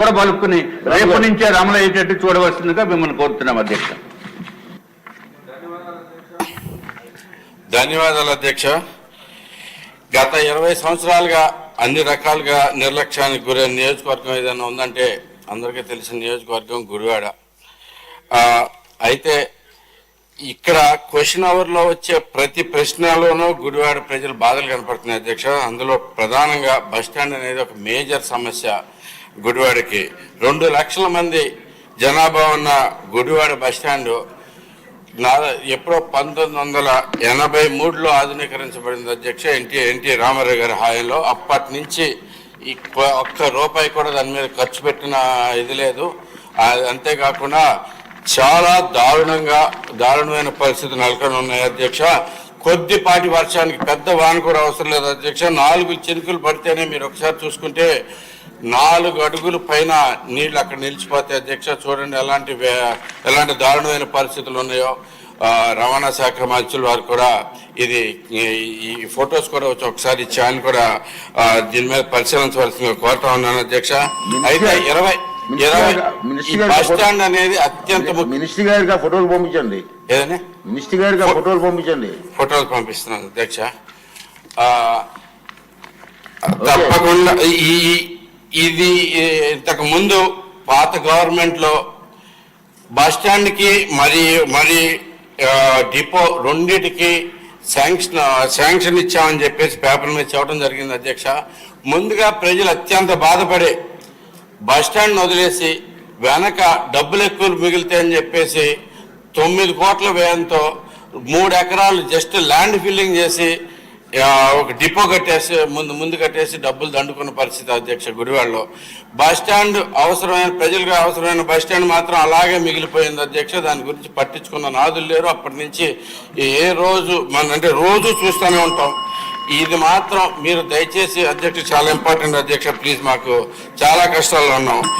కూడా పలుకుని రేపు నుంచే అమలు అయ్యేటట్టు చూడవలసిందిగా మిమ్మల్ని కోరుతున్నాం అధ్యక్ష. ధన్యవాదాలు అధ్యక్ష. గత 20 సంవత్సరాలుగా అన్ని రకాలుగా నిర్లక్ష్యానికి గురైన నియోజకవర్గం ఏదైనా ఉందంటే అందరికీ తెలిసిన నియోజకవర్గం గుడివాడ. అయితే ఇక్కడ క్వశ్చన్ అవర్లో వచ్చే ప్రతి ప్రశ్నలోనూ గుడివాడ ప్రజల బాధలు కనపడుతున్నాయి అధ్యక్ష. అందులో ప్రధానంగా బస్టాండ్ అనేది ఒక మేజర్ సమస్య. గుడివాడకి 2 లక్షల మంది జనాభా ఉన్న గుడివాడ బస్టాండ్ ఎప్పుడో 1983లో ఆధునీకరించబడింది అధ్యక్ష, ఎన్టీ రామారావు గారి హాయంలో. అప్పటి నుంచి ఒక్క రూపాయి కూడా దాని మీద ఖర్చు పెట్టిన ఇది లేదు. అంతేకాకుండా చాలా దారుణమైన పరిస్థితులు నెలకొని ఉన్నాయి అధ్యక్ష. కొద్దిపాటి వర్షానికి పెద్ద వాన కూడా అవసరం లేదు అధ్యక్ష. 4 చినుకులు పడితేనే మీరు ఒకసారి చూసుకుంటే 4 అడుగుల పైన నీళ్లు అక్కడ నిలిచిపోతాయి అధ్యక్ష. చూడండి ఎలాంటి దారుణమైన పరిస్థితులు ఉన్నాయో. రవాణా శాఖ మంత్రులు వారు కూడా ఈ ఫొటోస్ కూడా వచ్చి ఒకసారి ఛాన్ కూడా దీని మీద పరిశీలించవలసిందిగా కోరుతా ఉన్నాను అధ్యక్ష. అయితే 20 బస్ స్టాండ్ అనేది అత్యంత మినిస్టర్ గారికి ఫోటోలు పంపించండి. ఏదైనా మినిస్టర్ గారికి ఫోటోలు పంపించండి. ఫోటోలు పంపిస్తున్నాను అధ్యక్ష. తప్పకుండా ఇది ఇంతకు ముందు పాత గవర్నమెంట్ లో బస్ స్టాండ్ కి మరి డిపో రెండిటికి శాంక్షన్ ఇచ్చామని చెప్పేసి పేపర్ మీద చెప్పడం జరిగింది అధ్యక్ష. ముందుగా ప్రజలు అత్యంత బాధపడే బస్ స్టాండ్ వదిలేసి వెనక డబ్బులు ఎక్కువ మిగులుతాయని చెప్పేసి 9 కోట్ల వ్యయంతో 3 ఎకరాలు జస్ట్ ల్యాండ్ ఫిల్లింగ్ చేసి ఒక డిపో కట్టేసి ముందు కట్టేసి డబ్బులు దండుకున్న పరిస్థితి అధ్యక్ష. గుడివాడలో బస్ స్టాండ్ ప్రజలకు అవసరమైన బస్ స్టాండ్ మాత్రం అలాగే మిగిలిపోయింది అధ్యక్ష. దాని గురించి పట్టించుకున్న నాదులు లేరు. అప్పటి నుంచి రోజు చూస్తూనే ఉంటాం. ఇది మాత్రం మీరు దయచేసి అధ్యక్ష, చాలా ఇంపార్టెంట్ అధ్యక్ష, ప్లీజ్, మాకు చాలా కష్టాల్లో ఉన్నాం.